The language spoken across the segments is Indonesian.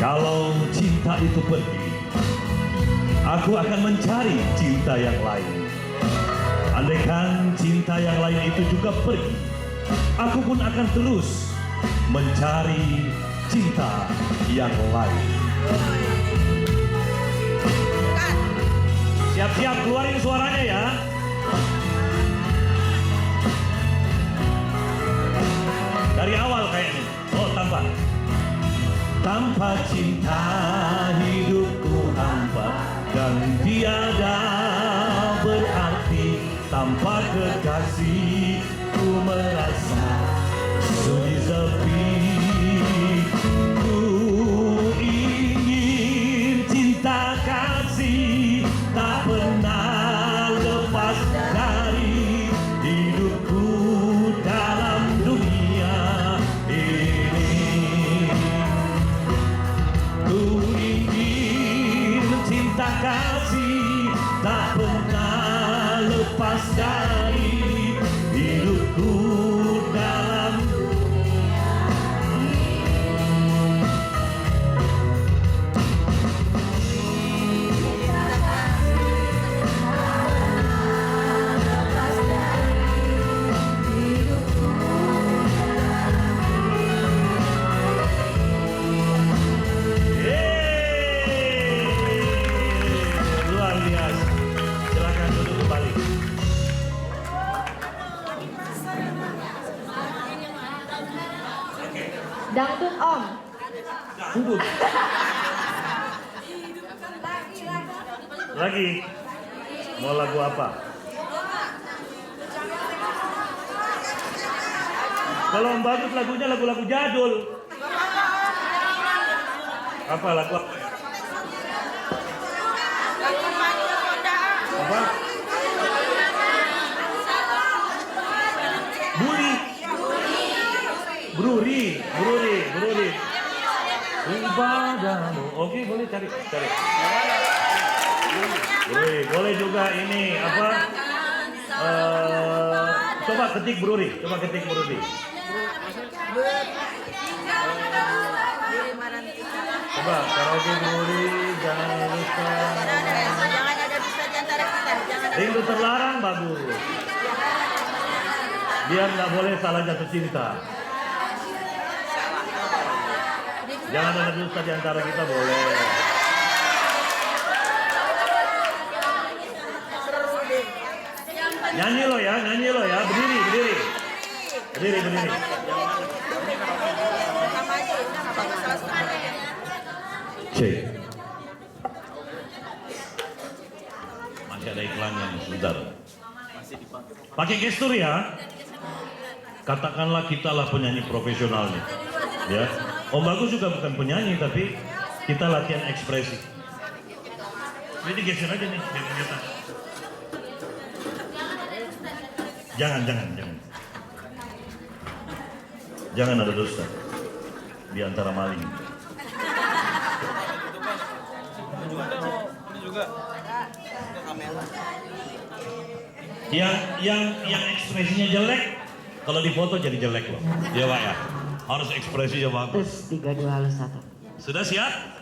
Kalau cinta itu pergi, aku akan mencari cinta yang lain. Andaikan cinta yang lain itu juga pergi, aku pun akan terus mencari cinta yang lain. Siap-siap, keluarin suaranya ya. Dari awal kayaknya. Oh, tanpa cinta hidupku hampa dan tiada berarti. Tanpa kekasih ku merasa sunyi sepi. Ku ingin cinta kasih tak pernah lepas dari hidupku dalam dunia ini. Ku ingin cinta kasih tak pernah lepas dari hidupku dalam dunia ini. Lepas dari hidupku luar biasa. Silakan duduk kembali. Dangdut Om. Duduk. Lagi. Mau lagu apa? Kalau Om bagus lagunya lagu-lagu jadul. Apa lagu apa? Apa? Bruri. Ibadamu. Oke, boleh cari. Boleh juga ini apa? Coba ketik Bruri. Coba karaoke Bruri, jangan lupa. Jangan ada dusta di antara kita. Rindu terlarang bagus. Biar nggak boleh salah jatuh cinta. Jangan ada dusta di antara kita, boleh. Nyanyi lo ya, berdiri. Cek. Masih ada iklannya nih, sebentar. Pakai gestur ya. Katakanlah kitalah penyanyi profesionalnya. Ya. Om Bagus juga bukan penyanyi, tapi kita latihan ekspresi. Jadi geser aja nih, biar kelihatan. Jangan. Jangan ada dusta di antara maling. Ini juga kamera. Yang ekspresinya jelek, kalau difoto jadi jelek loh. Ya Pak ya. Harus ekspresinya bagus. 3, 2, halus 1. Sudah siap?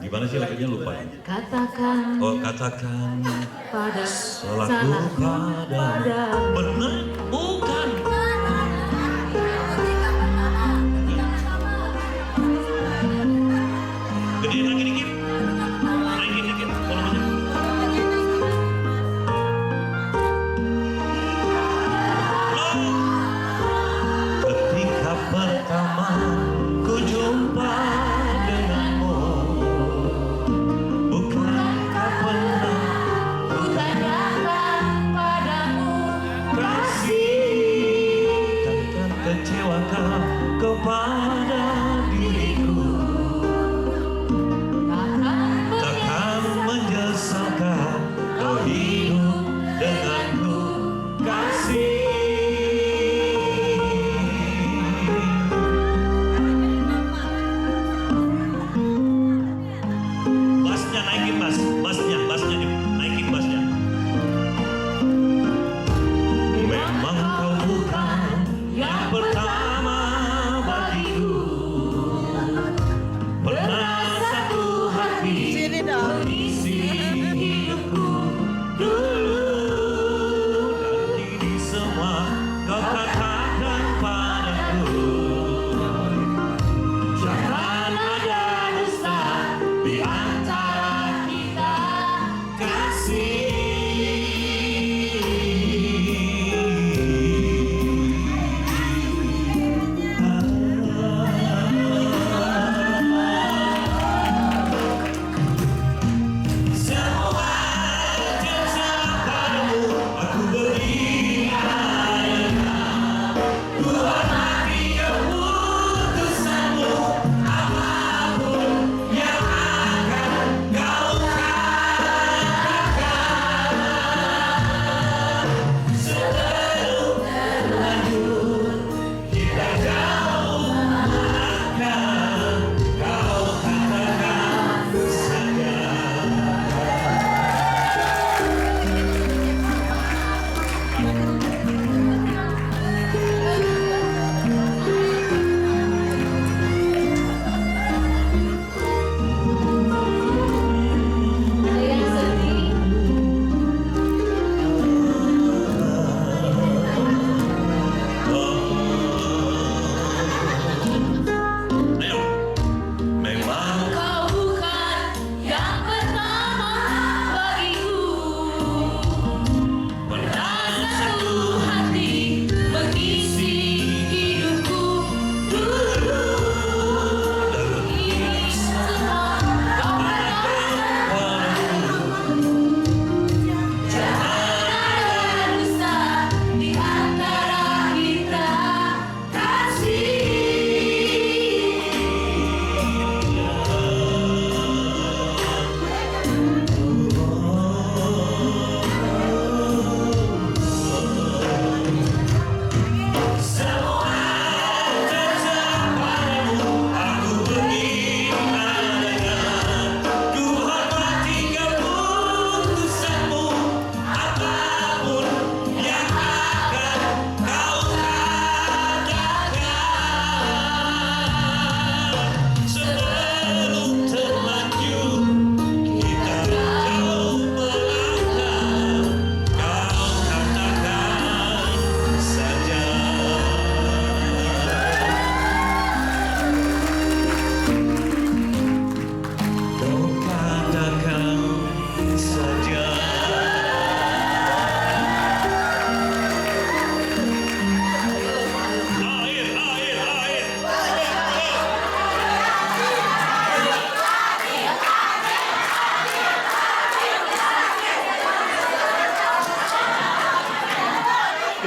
Gimana sih lagunya, lupa? Katakan. Oh, katakan Pada salahku pada benar bukan. Gedein lagi dikit. Naikin dikit volumenya. Ketika pertama ku jumpa denganmu, bukankah pernah ku tanyakan padamu kasih, takkan kecewakan kepada diriku, takkan menyesalkan kau hidup denganku kasih. Bassnya naikin, bassnya naikin bassnya. Memang kau bukan yang pertama bagi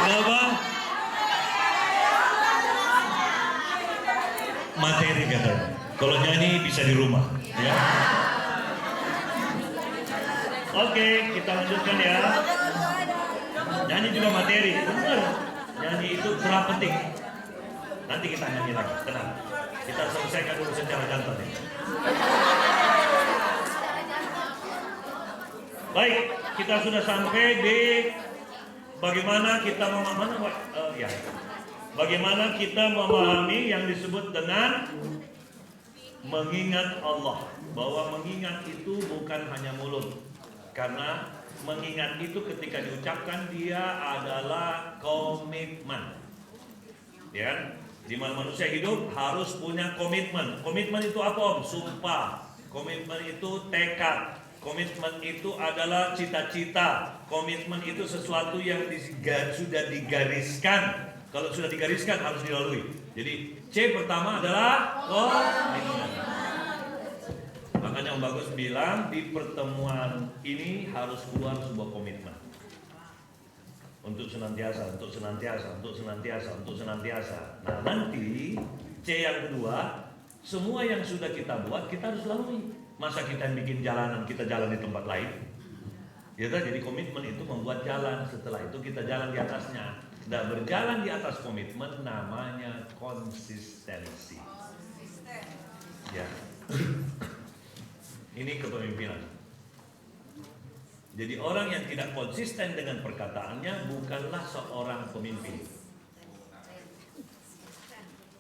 Kenapa? Materi katanya. Kalau nyanyi bisa di rumah. Ya. Oke, kita lanjutkan ya. Nyanyi juga materi, benar. Nyanyi itu sangat penting. Nanti kita nyanyi lagi, tenang. Kita selesaikan dulu secara jantan ya. Baik, kita sudah sampai di bagaimana kita bagaimana kita memahami yang disebut dengan mengingat Allah. Bahwa mengingat itu bukan hanya mulut. Karena mengingat itu ketika diucapkan dia adalah komitmen. Ya, di mana manusia hidup harus punya komitmen. Komitmen itu apa, Om? Sumpah. Komitmen itu tekad. Komitmen itu adalah cita-cita. Komitmen itu sesuatu yang sudah digariskan. Kalau sudah digariskan harus dilalui. Jadi C pertama adalah komitmen. Makanya Om Bagus bilang di pertemuan ini harus keluar sebuah komitmen. Untuk senantiasa. Nah nanti C yang kedua, semua yang sudah kita buat kita harus lalui. Masa kita bikin jalanan, kita jalan di tempat lain? Ya, jadi komitmen itu membuat jalan. Setelah itu kita jalan di atasnya. Dan berjalan di atas komitmen namanya konsistensi. Ya. Ini kepemimpinan. Jadi orang yang tidak konsisten dengan perkataannya bukanlah seorang pemimpin.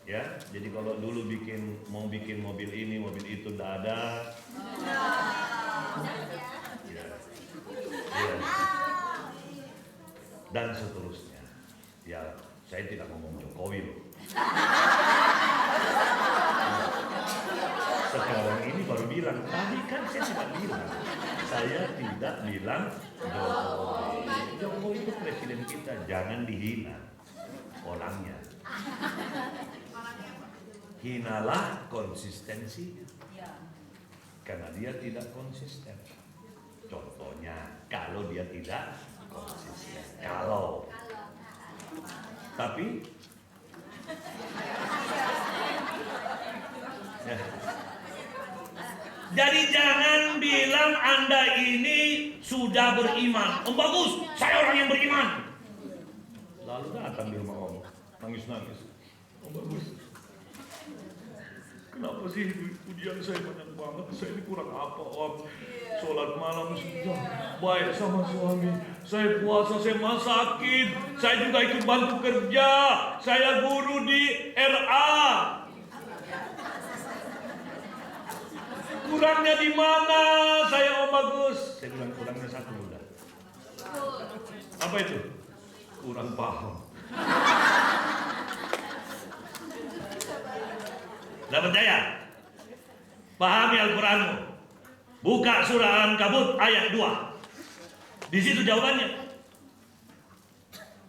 Ya, jadi kalau dulu mau bikin mobil ini, mobil itu tidak ada. Ya. Ya. Dan seterusnya. Ya, saya tidak ngomong Jokowi loh. Sekarang ini baru bilang, tadi kan saya tidak bilang. Saya tidak bilang Jokowi. Jokowi itu presiden kita, jangan dihina orangnya. Hinalah konsistensinya. Karena dia tidak konsisten. Contohnya, kalau dia tidak konsisten. Tapi ya. Jadi jangan bilang Anda ini sudah beriman. Om Bagus, saya orang yang beriman. Lalu datang di rumah Om, nangis-nangis. Om Bagus, kenapa sih ujian saya banyak banget? Saya ini kurang apa, Om? Sholat malam sudah baik sama suami. Saya puasa, saya masakin. Saya juga ikut bantu kerja. Saya guru di RA. Kurangnya di mana saya, Om Bagus? Saya bilang kurangnya satu udah. Apa itu? Kurang paham. Nggak percaya? Pahami Al-Quranmu. Buka surah Al-Ankabut ayat 2. Di situ jawabannya.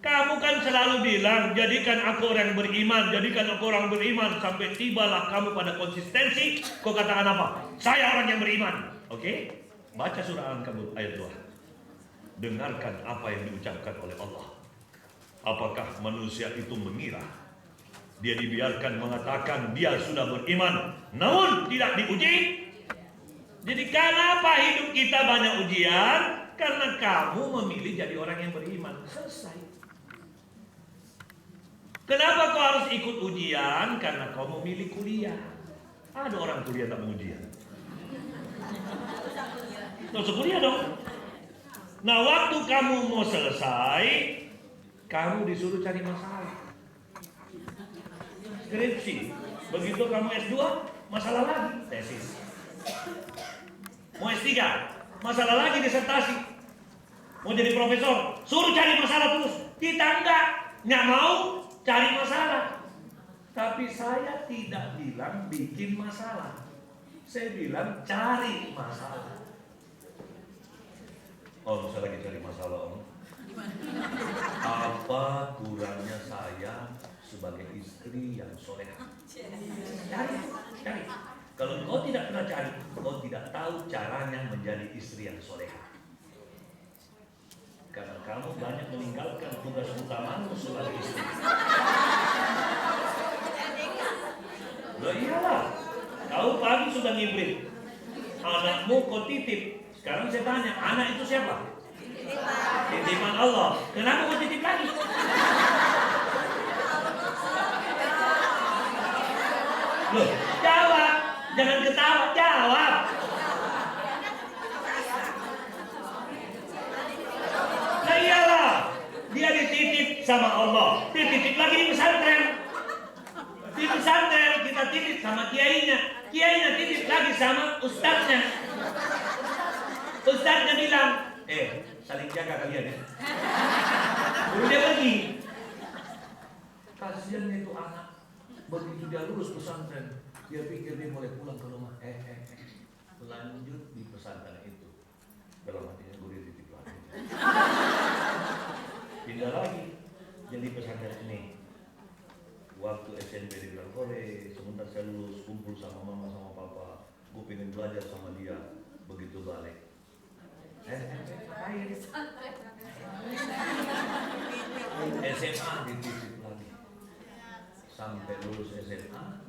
Kamu kan selalu bilang, jadikan aku orang beriman, jadikan aku orang beriman. Sampai tibalah kamu pada konsistensi. Kau katakan apa? Saya orang yang beriman. Oke? Baca surah Al-Ankabut ayat 2. Dengarkan apa yang diucapkan oleh Allah. Apakah manusia itu mengira dia dibiarkan mengatakan dia sudah beriman, namun tidak diuji? Jadi kenapa hidup kita banyak ujian? Karena kamu memilih jadi orang yang beriman. Selesai. Kenapa kau harus ikut ujian? Karena kau memilih kuliah. Ada orang kuliah tak mau ujian. Nggak usah kuliah dong. Nah, waktu kamu mau selesai, kamu disuruh cari masalah. Skripsi. Begitu kamu S2, masalah lagi. Tesis. Mau S3, masalah lagi disertasi. Mau jadi profesor, suruh cari masalah terus. Kita nggak mau cari masalah. Tapi saya tidak bilang bikin masalah. Saya bilang cari masalah. Om, saya lagi cari masalah, Om. Apa kurangnya saya sebagai istri yang soleha? Cari. Kalau kau tidak pernah cari, kau tidak tahu caranya menjadi istri yang soleha. Karena kamu banyak meninggalkan tugas utamamu sebagai istri. Loh iyalah, kau pagi sudah ngibrit, anakmu kau titip. Sekarang saya tanya, anak itu siapa? Titipan Allah. Kenapa kau titip lagi? Loh, jawab. Jangan ketawa, jawab. Nah iyalah, dia dititip sama Allah, dititip lagi di pesantren. Di pesantren kita titip sama kiainya, kiainya titip lagi sama ustadznya. Ustadznya bilang, saling jaga kalian ya. Lalu dia pergi. Kasiannya itu anak, begitu dia lulus pesantren, dia pikir dia boleh pulang ke rumah. Lanjut di pesantren itu. Dalam hatinya gue dititip lagi. Pindah lagi jadi pesantren ini. Waktu SMP di bilang, sebentar saya lulus, kumpul sama mama sama papa, gue pengen belajar sama dia. Begitu balik, SMA dititip lagi. Sampai lulus SMA,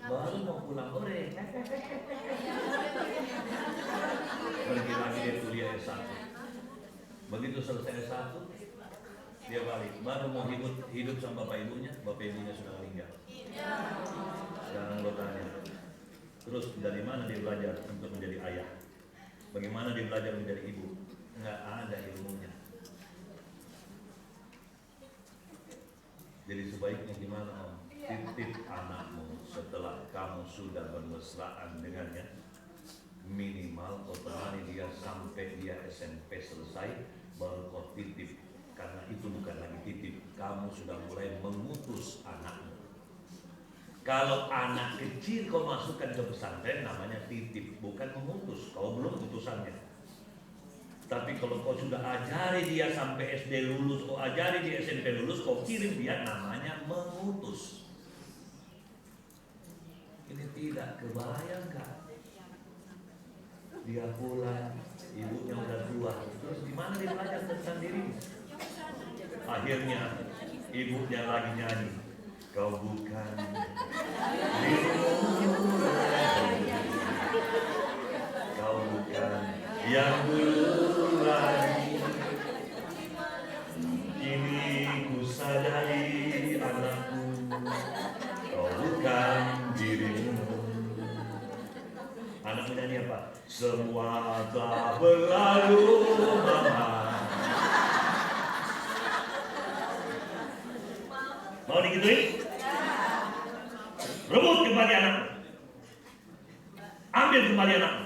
baru mau pulang pergi lagi dia kuliah S1. Begitu selesai S1, dia balik, baru mau hidup sama bapak ibunya sudah meninggal. Sekarang lo tanya, terus dari mana dia belajar untuk menjadi ayah? Bagaimana dia belajar menjadi ibu? Nggak ada ilmunya. Jadi sebaiknya gimana Om? Titip anakmu setelah kamu sudah bermesraan dengannya. Minimal kau temani dia sampai dia SMP selesai, baru kau titip. Karena itu bukan lagi titip, kamu sudah mulai mengutus anakmu. Kalau anak kecil kau masukkan ke pesantren namanya titip, bukan mengutus. Kau belum utusannya. Tapi kalau kau sudah ajari dia sampai SD lulus, kau ajari dia SMP lulus, kau kirim dia, namanya mengutus. Ini tidak kebayangkan. Dia pulang, ibunya udah tua. Terus gimana dia belajar tentang dirinya? Akhirnya ibunya lagi nyanyi, kau bukan dirimu lagi, kau bukan yang dulu lagi. Kini ku sadari anakku, kau bukan dirimu. Anak menyanyi apa? Semua telah berlalu mama. Mau digituin? Rebut kembali anakmu. Ambil kembali anakmu.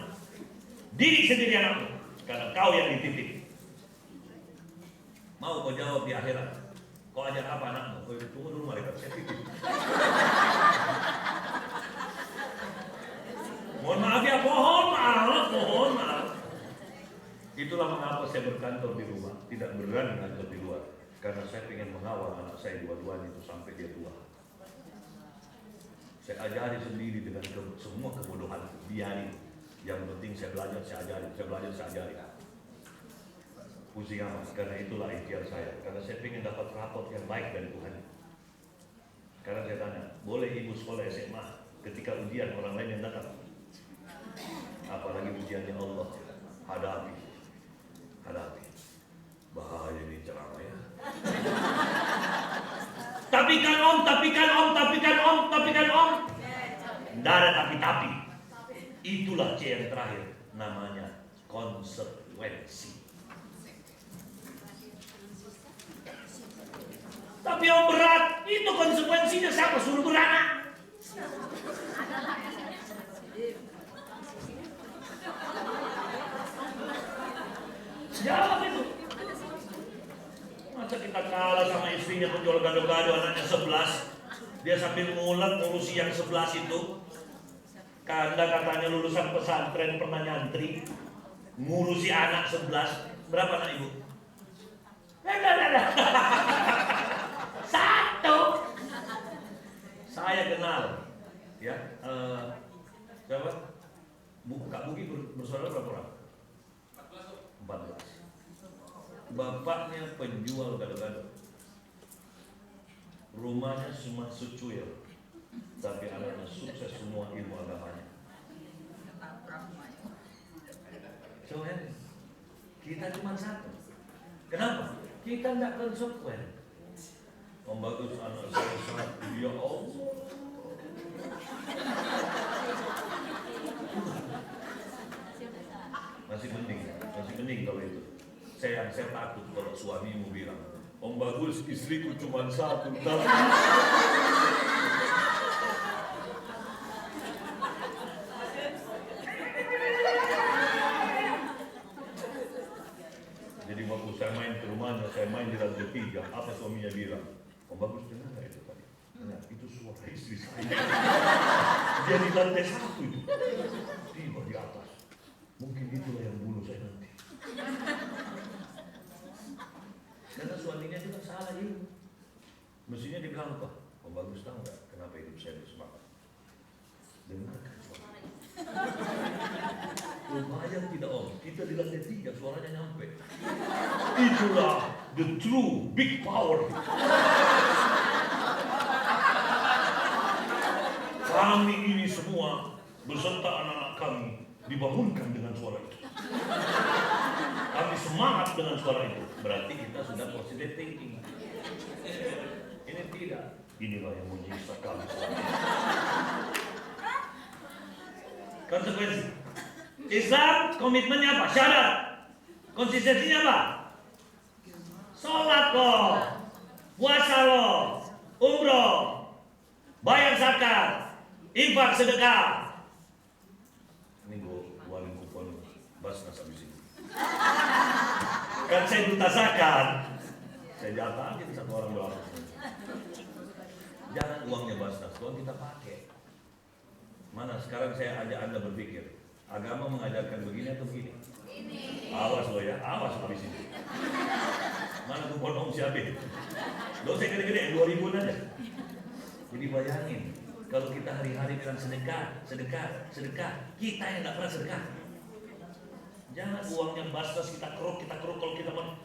Didik sendiri anakmu. Karena kau yang dititip. Mau kau jawab di akhirat? Kau ajar apa anakmu? Kau tunggu dulu malaikat, saya titip. Mohon maaf ya, mohon maaf. Itulah mengapa saya berkantor di rumah, tidak berani kantor di luar. Karena saya ingin mengawal anak saya dua-duanya itu sampai dia tua. Saya ajari sendiri dengan semua kebodohan, biarin. Yang penting saya belajar, saya ajari, saya belajar, saya ajari. Pusing amat, karena itulah ikhtiar saya. Karena saya ingin dapat rapot yang baik dari Tuhan. Karena saya tanya, boleh ibu sekolah SMA ketika ujian orang lain yang datang? Apalagi ujiannya Allah, hadapi. Bahaya ini ceramah ya. Tapi kan om. Tidak ada tapi. Itulah C yang terakhir, namanya konsekuensi. Tapi om berat, itu konsekuensinya siapa suruh beranak? Jawab itu. Masa kita kalah sama istrinya penjual gado-gado, anaknya 11. Dia sambil ngulet ngurusi yang 11 itu. Kanda katanya lulusan pesantren pernah nyantri, ngurusi anak 11. Berapa anak ibu? Satu. Saya kenal, ya. Siapa? Kak Buki bersaudara berapa orang? 14. bapaknya penjual gado-gado. Rumahnya cuma secuil, tapi anaknya sukses semua ilmu agamanya. So, kita cuma satu. Kenapa? Kita tidak konsekuen. Om Bagus anak saya satu, ya Allah. Masih mending kalau itu. Saya takut kalau suamimu bilang, Om Bagus istriku cuma satu. Jadi waktu saya main ke rumahnya, saya main di lantai 3, apa suaminya bilang? Om Bagus dengar nggak itu tadi? Dengar, itu suara istri saya. Dia di lantai 1 itu, tiba di atas. Mungkin itulah yang bunuh saya nanti. Karena suaminya juga salah itu. Mestinya dia bilang apa? Om Bagus tahu nggak kenapa hidup saya bersemangat? Dengarkan suara. Lumayan tidak Om, kita di lantai 3 suaranya nyampe. Itulah the true big power. Kami ini semua beserta anak-anak kami dibangunkan dengan suara itu. Kami semangat dengan suara itu. Berarti kita sudah positive thinking. Ini tidak. Inilah yang menyiksa kami. Konsekuensi. Islam komitmennya apa? Syarat. Konsistensinya apa? Sholat loh, puasa loh, umroh, bayar zakat, infak sedekah. Ini gue keluarin kupon Basnas habis ini. Kan saya duta zakat, saya jatah aja satu orang doang. Jangan uangnya Basnas, uang kita pakai. Mana sekarang saya ajak Anda berpikir, agama mengajarkan begini atau begini? Awas lo ya, awas habis ini. Mana kupon Om siapa? Lo saya gede-gede, 2000 aja. Jadi bayangin, kalau kita hari-hari bilang sedekah, kita yang nggak pernah sedekah. Jangan uangnya Basnas kita keruk kalau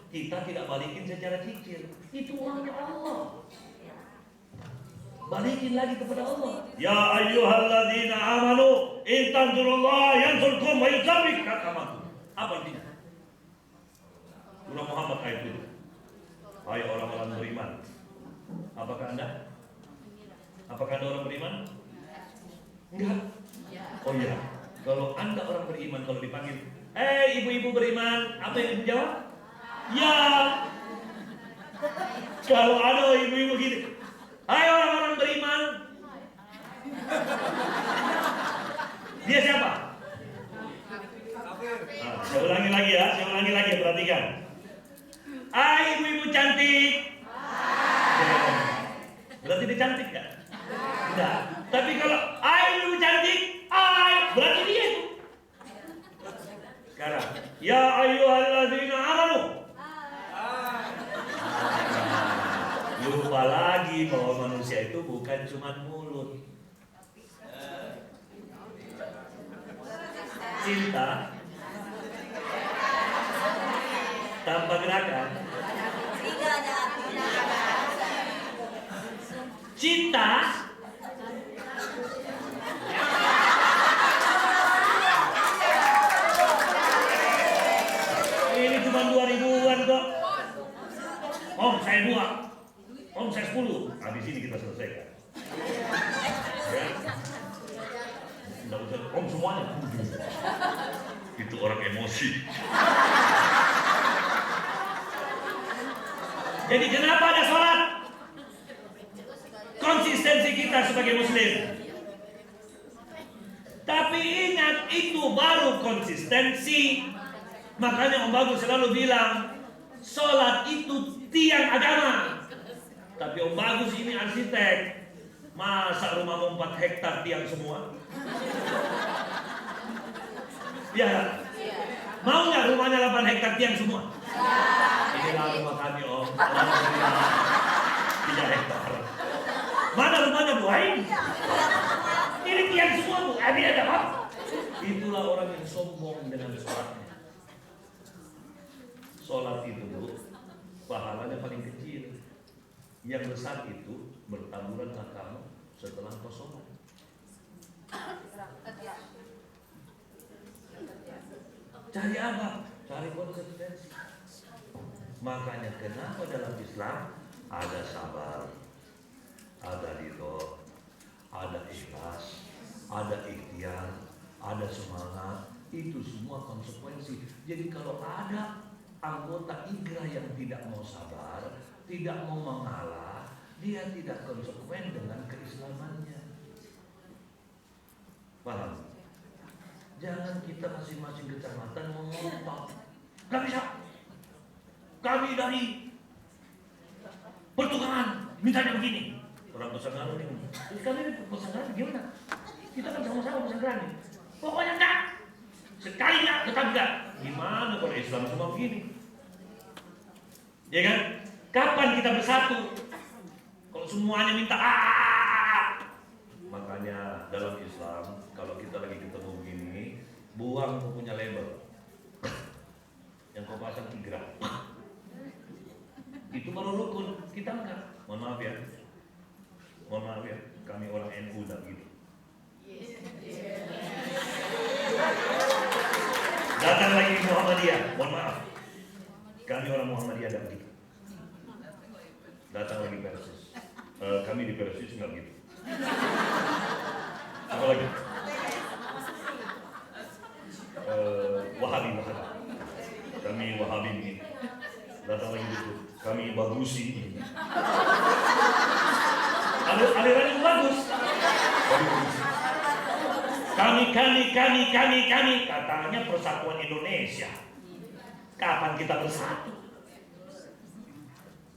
kita tidak balikin secara cicil. Itu uangnya Allah. Balikin lagi kepada Allah. Ya ayyuhalladzina amanu in tansurullaha yansurkum wa yusabbit aqdamakum. Apa artinya? Surah Muhammad ayat 7. Hai orang-orang beriman. Apakah Anda? Apakah Anda orang beriman? Enggak. Oh iya. Kalau Anda orang beriman, kalau dipanggil, ibu-ibu beriman, apa yang ibu jawab? Ya. Kalau ada ibu-ibu gini, hai orang-orang beriman. Dia siapa? Nah, saya ulangi lagi, perhatikan. Hai ibu-ibu cantik. Berarti dia cantik gak? Enggak. Tapi kalau hai ibu cantik, berarti dia itu. Sekarang, ya ayyuhalladzina amanu. Lupa lagi bahwa manusia itu bukan cuma mulut. Cinta tanpa gerakan. Cinta ini cuma 2000-an kok. Om saya 2, Om saya 10. Habis ini kita selesaikan. Ya. Tidak usah Om semuanya 7. Itu orang emosi. Jadi kenapa ada sholat? Konsistensi kita sebagai muslim. Tapi ingat, itu baru konsistensi. Makanya Om Bagus selalu bilang, sholat itu tiang agama. Tapi Om Bagus ini arsitek. Masa rumahmu 4 hektar tiang semua? Ya. Mau nggak rumahnya 8 hektar tiang semua? Inilah rumah kami Om. 3 hektar. Mana rumahnya Bu Ain? Ini tiang semua Bu. Abi ada apa? Itulah orang yang sombong dengan sholatnya. sholat itu pahalanya paling kecil. Yang besar itu bertaburanlah kamu setelah kau sholat. Cari apa? Cari konsekuensi. Makanya kenapa dalam Islam ada sabar, ada ridho, ada ikhlas, ada ikhtiar, ada semangat. Itu semua konsekuensi. Jadi kalau ada anggota IGRA yang tidak mau sabar, tidak mau mengalah, dia tidak konsekuen dengan keislamannya. Paham? Jangan kita masing-masing kecamatan mengontok. Gak bisa. Kami dari pertukangan mintanya begini. Orang Pesanggaran ini. Terus kami ini Pesanggaran gimana? Kita kan sama-sama Pesanggaran nih. Pokoknya enggak. Sekali enggak, tetap enggak. Gimana kalau Islam semua begini? Ya kan? Kapan kita bersatu? Kalau semuanya minta Makanya dalam Islam kalau kita lagi ketemu begini, buang punya label yang kau pasang IGRA. Itu baru rukun. Kita enggak. Mohon maaf ya. Mohon maaf ya. Kami orang NU enggak gitu. Datang lagi Muhammadiyah. Mohon maaf. Kami orang Muhammadiyah enggak gitu. Datang lagi Persis. Kami di Persis enggak gitu. Apa lagi? Wahabi. Kami Wahabi ini. Datang lagi gitu. Kami Bagusi. Aliran yang bagus. Kami. Katanya Persatuan Indonesia. Kapan kita bersatu?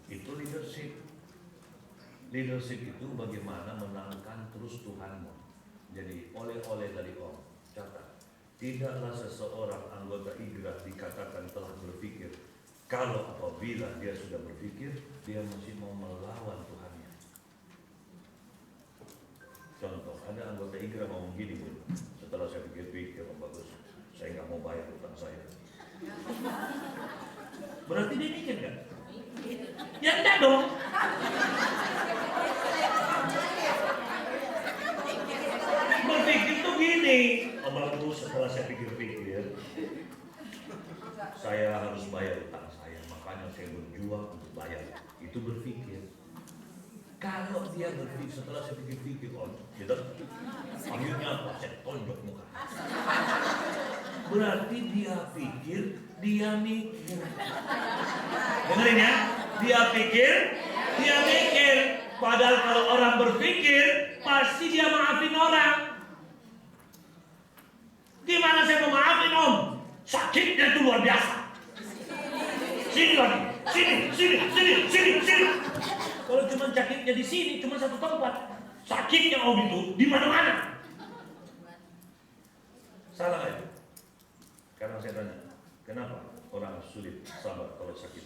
Itu leadership. Leadership itu bagaimana menangkan terus Tuhanmu. Jadi oleh-oleh dari Om. Catat. Tidaklah seseorang anggota IGRA dikatakan telah berpikir kalau apabila dia sudah berpikir, dia mesti mau melawan Tuhannya. Contoh, ada anggota IGRA ngomong gini, setelah saya pikir-pikir, oh bagus, saya nggak mau bayar utang saya. Berarti dia mikir nggak? Ya enggak dong. Berpikir tuh gini, oh bagus, setelah saya pikir-pikir, saya harus bayar utang saya, makanya saya berjuang untuk bayar. Itu berpikir. Kalau dia berpikir setelah saya pikir-pikir, gitu, akhirnya apa? Saya tonjok muka. Berarti dia pikir, dia mikir. Dengerin ya, dia pikir, dia mikir. Padahal kalau orang berpikir, pasti dia maafin orang. Gimana saya mau maafin Om? Sakitnya itu luar biasa. Sini lagi, sini. Kalau cuma sakitnya di sini, cuma satu tempat. Sakitnya Om itu di mana-mana. Salah itu. Karena saya tanya, kenapa orang sulit sabar kalau sakit?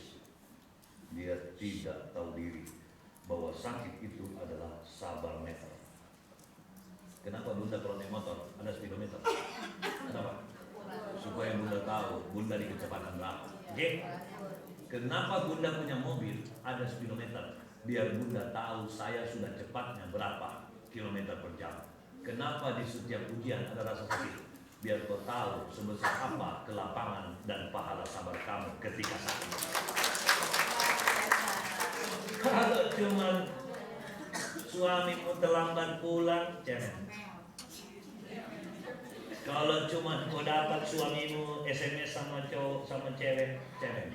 Dia tidak tahu diri bahwa sakit itu adalah sabar meter. Kenapa Bunda kalau naik motor ada speedometer? Kenapa? Supaya Bunda tahu Bunda di kecepatan berapa. Oke? Kenapa Bunda punya mobil ada speedometer? Biar Bunda tahu saya sudah cepatnya berapa kilometer per jam. Kenapa di setiap ujian ada rasa sakit? Biar kau tahu sebesar apa kelapangan dan pahala sabar kamu ketika sakit. Kalau cuma suamimu terlambat pulang, jangan. Kalau cuma kau dapat suamimu SMS sama cowok sama cewek, cewek.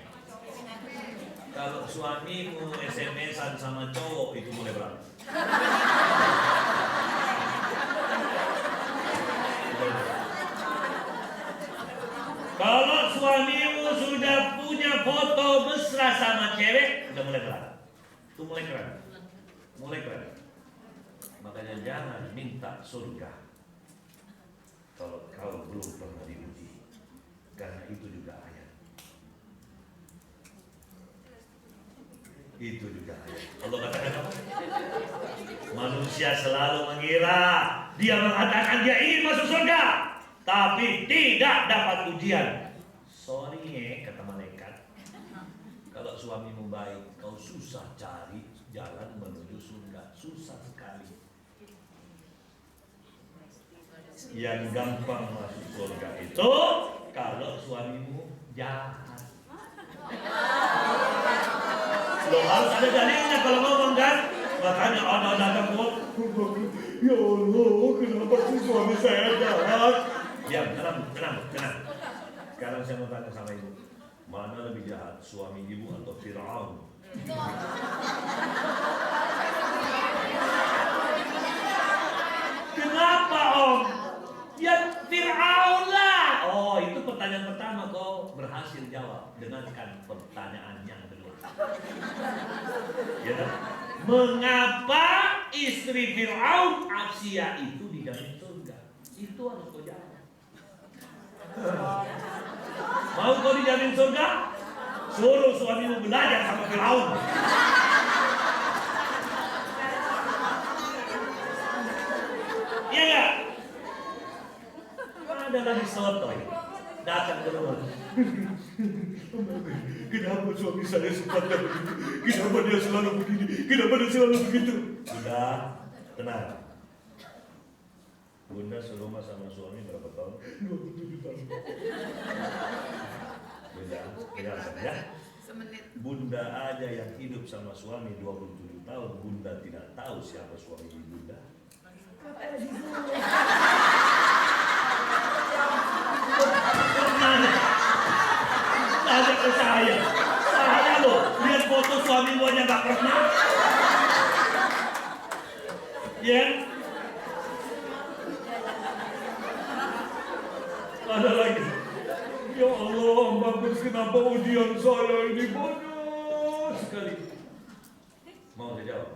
Kalau suamimu SMS-an sama cowok, itu boleh berantem. Kalau suamimu sudah punya foto mesra sama cewek, udah mulai berantem. Itu mulai keren. Makanya jangan minta surga kalau kau belum pernah diuji, karena itu juga ayat. Itu juga ayat. Allah katakan apa? Manusia selalu mengira dia mengatakan dia ingin masuk surga, tapi tidak dapat ujian. Sorry kata malaikat, suamimu baik, kau susah cari jalan menuju surga, susah sekali. Yang gampang masuk surga itu kalau suamimu jahat. Lo harus ada dalilnya kalau ngomong kan. Makanya ada kuat. Ya Allah, kenapa sih suami saya jahat? Diam, tenang. Sekarang saya mau tanya sama ibu, mana lebih jahat, suami ibu atau Fir'aun? Kenapa Om? Ya Fir'aun lah. Oh, itu pertanyaan pertama, kau berhasil jawab. Dengarkan pertanyaan yang kedua. Ya kan? Mengapa istri Fir'aun Asiyah itu dijamin surga? Itu harus kau jawab. Mau kau dijamin surga? Suruh suamimu belajar sama Fir'aun. Iya gak? Ada lagi sotoy datang ke rumah. Kenapa suami saya sifatnya begitu? Kenapa dia selalu begini? Kenapa dia selalu begitu? Sudah, tenang. Bunda serumah sama suami berapa tahun? 27 tahun. Bunda, dengarkan ya. Bunda aja yang hidup sama suami 27 tahun, Bunda tidak tahu siapa suami Bunda. Tanya ke saya loh, lihat foto suamimu aja gak pernah. Ya? Ada lagi. Ya Allah, bagus, kenapa ujian saya ini banyak sekali. Mau saya jawab?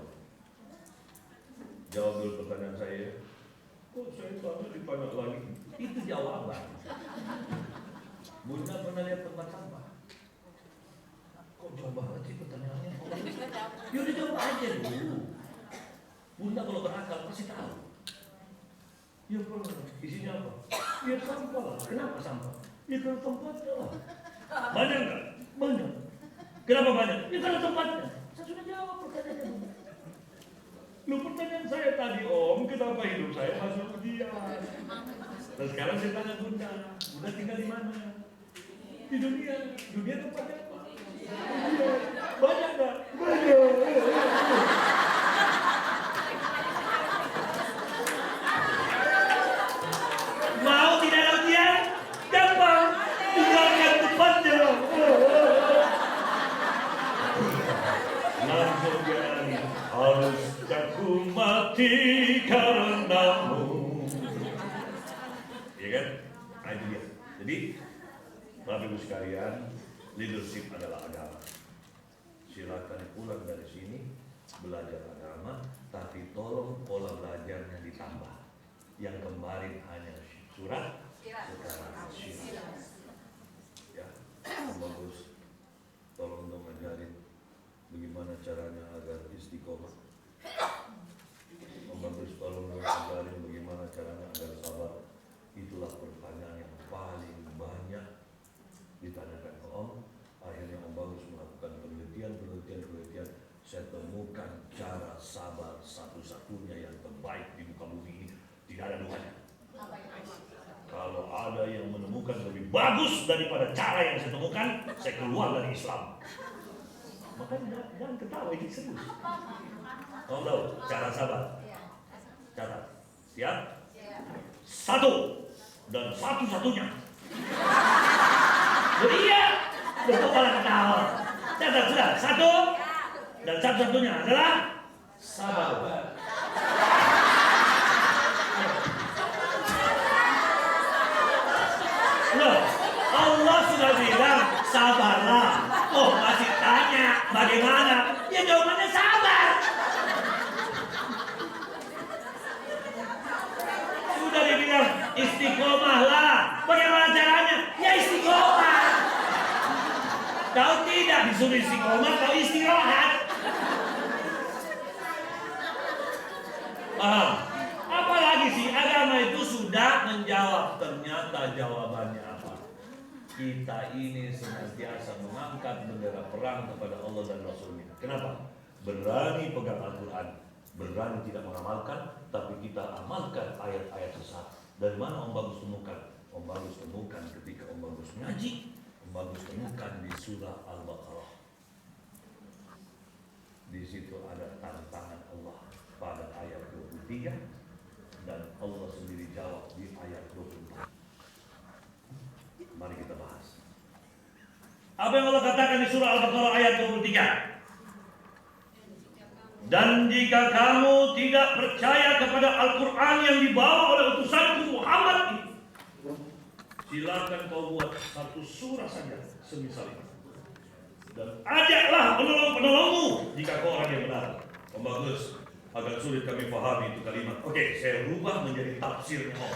Jawab dulu pertanyaan saya. Kok saya tanya ditanya lagi? Itu jawaban. Bunda pernah lihat tempat sampah? Kok jauh banget sih pertanyaannya? Ya udah jawab aja dulu. Bunda kalau berakal pasti tahu. Ya pernah. Isinya apa? Ya sampah lah. Kenapa sampah? Ya karena tempatnya lah. Banyak nggak? Banyak. Kenapa banyak? Ya karena tempatnya. Saya sudah jawab pertanyaannya. Lu pertanyaan saya tadi Om, kenapa hidup saya masuk ujian? Dan sekarang saya tanya Bunda tinggal di mana? Di dunia. Dunia tempatnya apa? Dunia. Banyak nggak? Banyak. Mau tidak ada ujian? Gampang. Tinggalkan tempatnya. Langsung jalan. Harus aku mati karenamu. Ya kan? Nah itu dia. Jadi Bapak Ibu sekalian, leadership adalah agama. Silakan pulang dari sini belajar agama, tapi tolong pola belajarnya ditambah. Yang kemarin hanya surat, sekarang syirat. Ya, bagus. Tolong dong ajarin bagaimana caranya agar istiqomah. Bagus, tolong dong ajarin bagaimana caranya agar sabar. Itulah pertanyaan yang paling banyak ditanyakan ke Om. Akhirnya Om Bagus melakukan penelitian. Saya temukan cara sabar satu-satunya yang terbaik di muka bumi ini. Tidak ada duanya. Kalau ada yang menemukan lebih bagus daripada cara yang saya temukan, saya keluar dari Islam. Makanya jangan ketawa, ini serius. Kamu tahu cara sabar? Catat. Siap? Satu dan satu-satunya. Jadi iya, betul kalau ketawa. Catat sudah. Satu dan satu-satunya adalah sabar. Loh, Allah sudah bilang sabarlah. Oh, masih tanya bagaimana? Ya jawabannya sabar. Sudah dibilang istiqomah lah. Bagaimana caranya? Ya istiqomah. Kau tidak disuruh istiqomah, kau istirahat. Paham? Apalagi sih agama itu sudah menjawab, ternyata jawabannya apa? kita ini senantiasa mengangkat bendera perang kepada Allah dan Rasulnya. Kenapa? Berani pegang Al-Quran, berani tidak mengamalkan, tapi kita amalkan ayat-ayat sesat. Dari mana Om Bagus temukan? Om Bagus temukan ketika Om Bagus ngaji, Om Bagus temukan di surah Al-Baqarah. Di situ ada tantangan Allah pada ayat 23 dan Allah sendiri jawab di ayat 24. Mari kita bahas. Apa yang Allah katakan di surah Al-Baqarah ayat 23? Dan jika kamu tidak percaya kepada Al-Quran yang dibawa oleh utusanku Muhammad ini, silakan kau buat satu surah saja semisal ini. Dan ajaklah penolong-penolongmu jika kau orang yang benar. Om Bagus, agak sulit kami pahami itu kalimat. Oke, saya rubah menjadi tafsirnya Om.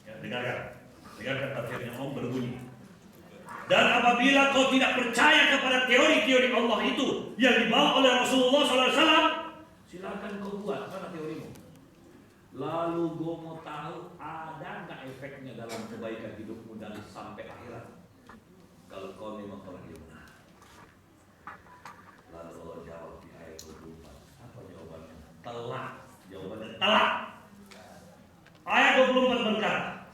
Ya, dengarkan tafsirnya Om berbunyi. Dan apabila kau tidak percaya kepada teori-teori Allah itu yang dibawa oleh Rasulullah SAW, silakan kau buat. Mana teorimu? Lalu gue mau tahu ada nggak efeknya dalam kebaikan hidupmu dan sampai akhirat? Kalau kau memang orang yang benar. Lalu Allah jawab di ayat 24. Apa jawabannya? Telak. Jawabannya telak. Ayat 24 berkata,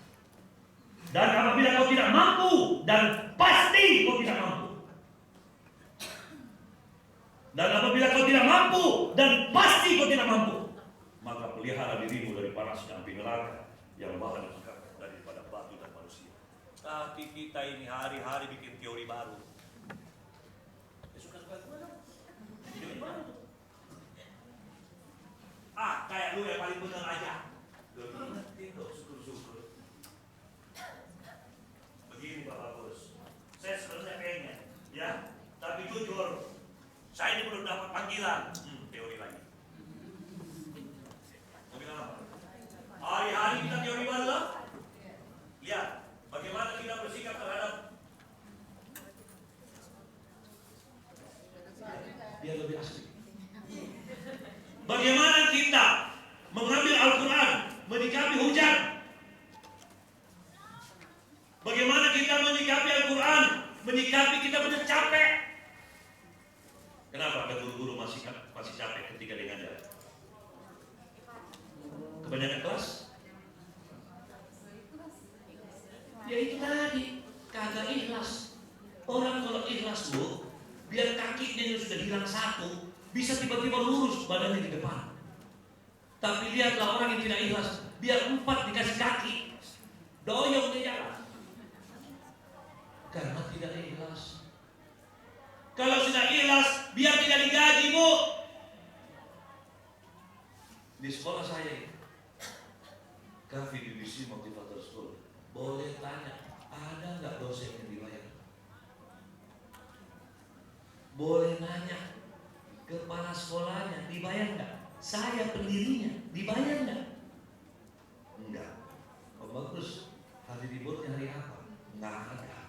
dan apabila kau tidak mampu, dan pasti kau tidak mampu. Dan apabila kau tidak mampu, dan pasti kau tidak mampu, maka pelihara dirimu dari panasnya api neraka yang bahan daripada batu dan manusia. Tapi kita ini hari-hari bikin teori baru. Ya, suka-suka gue dong. Teori baru. Kayak lu yang paling benar aja. Itu syukur-syukur. Begini Pak Bagus, saya sebenarnya pengen, ya, tapi jujur, saya ini belum dapat panggilan. Teori lagi. Mau bilang apa? Hari-hari kita teori baru lah. Ya, bagaimana kita bersikap terhadap biar lebih asli. Bagaimana kita mengambil Al-Quran, menyikapi hujan? Bagaimana kita menyikapi Al-Quran, menyikapi kita benar capek? Kenapa ada guru-guru masih capek ketika dia ngajar? Kebanyakan kelas? Ya itu tadi, kagak ikhlas. Orang kalau ikhlas Bu, biar kakinya yang sudah hilang satu, bisa tiba-tiba lurus badannya di depan. Tapi lihatlah orang yang tidak ikhlas, biar 4 dikasih kaki, doyong dia jalan. Karena tidak ikhlas. Kalau sudah ikhlas, biar tidak digaji Bu. Di sekolah saya, Cafe BBC Motivator School, boleh tanya, ada nggak dosen yang dibayar? Boleh nanya, kepala sekolahnya dibayar nggak? Saya pendirinya, dibayar nggak? Enggak. Om Bagus, hari liburnya hari apa? Nggak ada.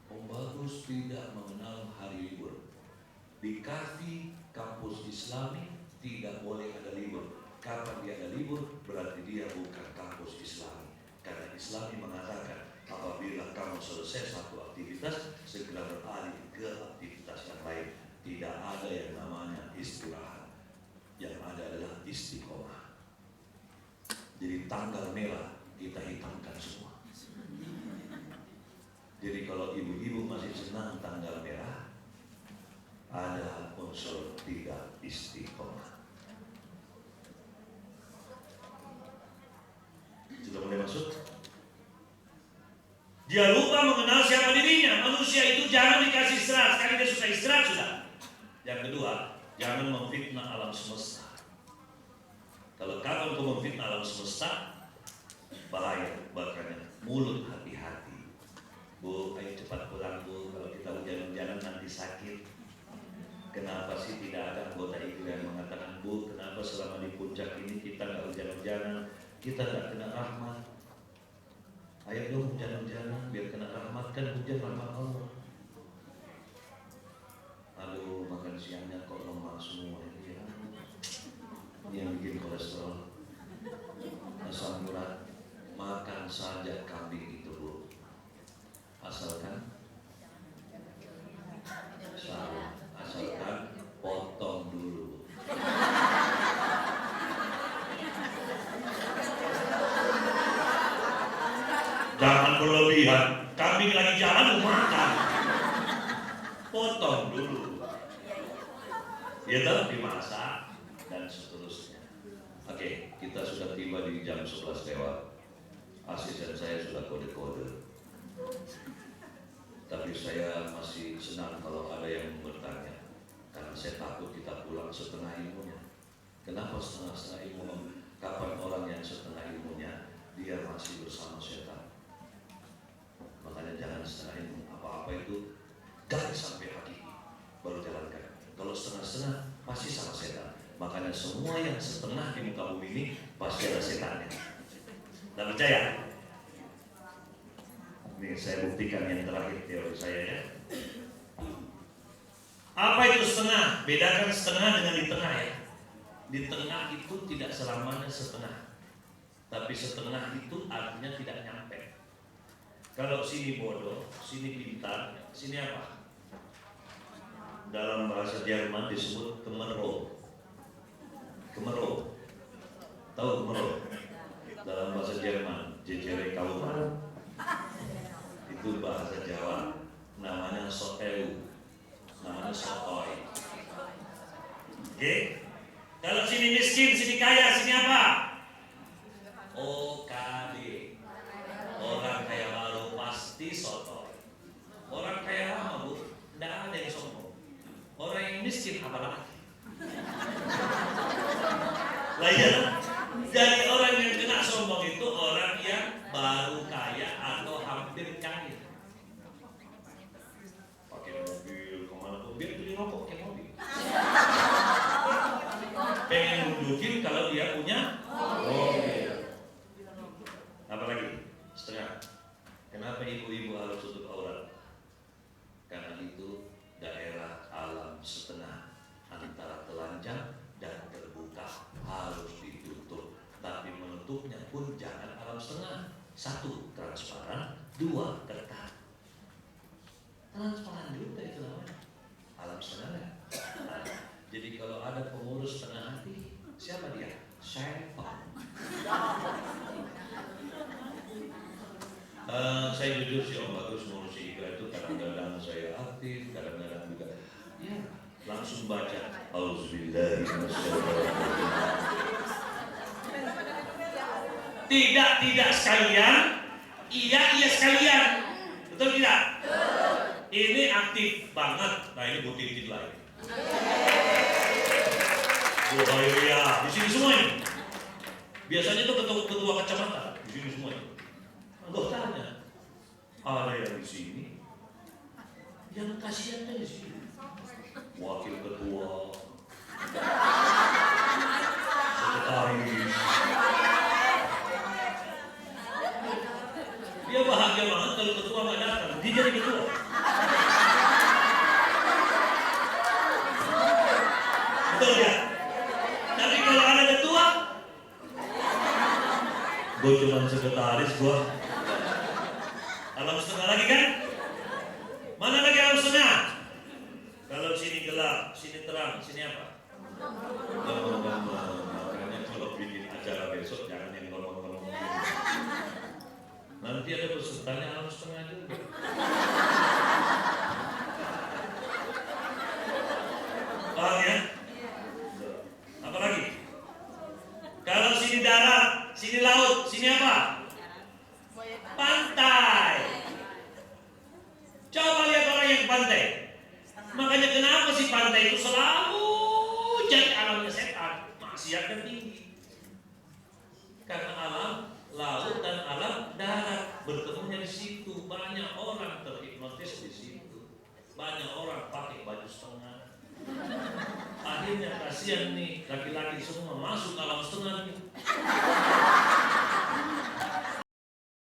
Om Bagus tidak mengenal hari libur. Di Cafe kampus Islami tidak boleh ada libur. Kapan dia ada libur, berarti dia bukan kampus Islami. Karena Islami mengatakan, apabila kamu selesai satu aktivitas, segera beralih ke aktivitas yang lain. Tidak ada yang namanya istirahat. Yang ada adalah istiqomah. Jadi tanggal merah kita hitamkan semua. Jadi kalau ibu-ibu masih senang tanggal merah, ada unsur tidak istiqomah. Sudah mulai masuk? Dia lupa mengenal siapa dirinya. Manusia itu jangan dikasih istirahat. Sekali dia susah istirahat sudah. Yang kedua, jangan memfitnah alam semesta. Kalau kamu memfitnah alam semesta, bahaya. Bahkan mulut hati-hati. Bu, ayo cepat pulang Bu. Kalau kita hujan-hujanan nanti sakit. Kenapa sih tidak ada anggota IGU yang mengatakan, Bu, kenapa selama di puncak ini kita nggak hujan-hujanan, kita nggak kena rahmat? Ayo dong hujan-hujanan biar kena rahmat, kan hujan rahmat Allah. Aduh, makan siangnya kok lemak semua ini ya. Ini yang bikin kolesterol. Asam urat, makan saja kambing itu Bu. Asalkan potong dulu. Jangan berlebihan. Kambing lagi jalan mau makan. Potong dulu. Ya tetap dimasak dan seterusnya. Oke, kita sudah tiba di jam 11 lewat. Asisten saya sudah kode-kode. Tapi saya masih senang kalau ada yang bertanya, karena saya takut kita pulang setengah ilmunya. Kenapa setengah ilmu? Kapan orang yang setengah ilmunya dia masih bersama setan? Makanya jangan setengah ilmu. Apa-apa itu gali sampai hakiki baru jalankan. Kalau setengah-setengah pasti sama setan. Makanya semua yang setengah di muka bumi ini pasti ada setannya. Tidak percaya? Ini saya buktikan yang terakhir teori saya ya. Apa itu setengah? Bedakan setengah dengan di tengah ya. Di tengah itu tidak selamanya setengah. Tapi setengah itu artinya tidak nyampe. Kalau sini bodoh, sini pintar, sini apa? Dalam bahasa Jerman disebut kemerol. Kemerol. Tahu kemerol? Dalam bahasa Jerman, jejere kauman. Itu bahasa Jawa, namanya soteu, namanya sotoy. Oke? Kalau sini miskin, sini kaya, sini apa? OKD. Orang kaya baru pasti sotoy. Orang kaya lama bu, tidak ada yang sombong. Orang yang miskin apalagi? Lah ya, jadi orang yang kena sombong itu orang yang baru kaya atau hampir kaya. Pakai mobil kemana pun, biar beli rokok pakai mobil. Pengen nunjukin kalau dia punya mobil. Apalagi setengah. Kenapa ibu-ibu harus tutup aurat? Karena itu daerah alam setengah antara telanjang dan terbuka harus ditutup. Tapi menutupnya pun jangan alam setengah. 1, transparan. 2, ketat. Transparan juga itu namanya alam setengah. Nah, jadi kalau ada pengurus setengah hati, siapa dia? Setan. Saya jujur sih Om Bagus ngurusi IKA itu kadang-kadang saya aktif, kadang-kadang juga ya langsung baca Auzubillahi minasyaitonir. Tidak sekalian, iya sekalian. Betul tidak? Ini aktif banget. Nah ini Bu Titin lain. Bu Khairia, di sini semua ini. Biasanya itu ketua kecamatan, di sini semua itu. Anggotanya ada yang di sini, yang kasihannya di sini. Wakil ketua, sekretaris. Dia bahagia banget kalau ketua nggak datang, dia jadi ketua. Betul ya? Tapi kalau ada ketua, gue cuma sekretaris gue. Alam setengah lagi kan? Mana lagi alam setengah? Kalau sini gelap, sini terang, sini apa? Makanya kalau bikin acara besok jangan yang ngomong-ngomong. Nanti ada pesertanya alam setengah juga. Paham ya? Apa lagi? Kalau sini darat, sini laut, sini apa? Pantai. Coba lihat orang yang pantai. Makanya kenapa sih pantai itu selalu jadi alamnya setan, maksiat dan tinggi. Karena alam laut dan alam darat bertemunya di situ. Banyak orang terhipnotis di situ. Banyak orang pakai baju setengah. Akhirnya kasihan nih laki-laki semua masuk alam setengah nih.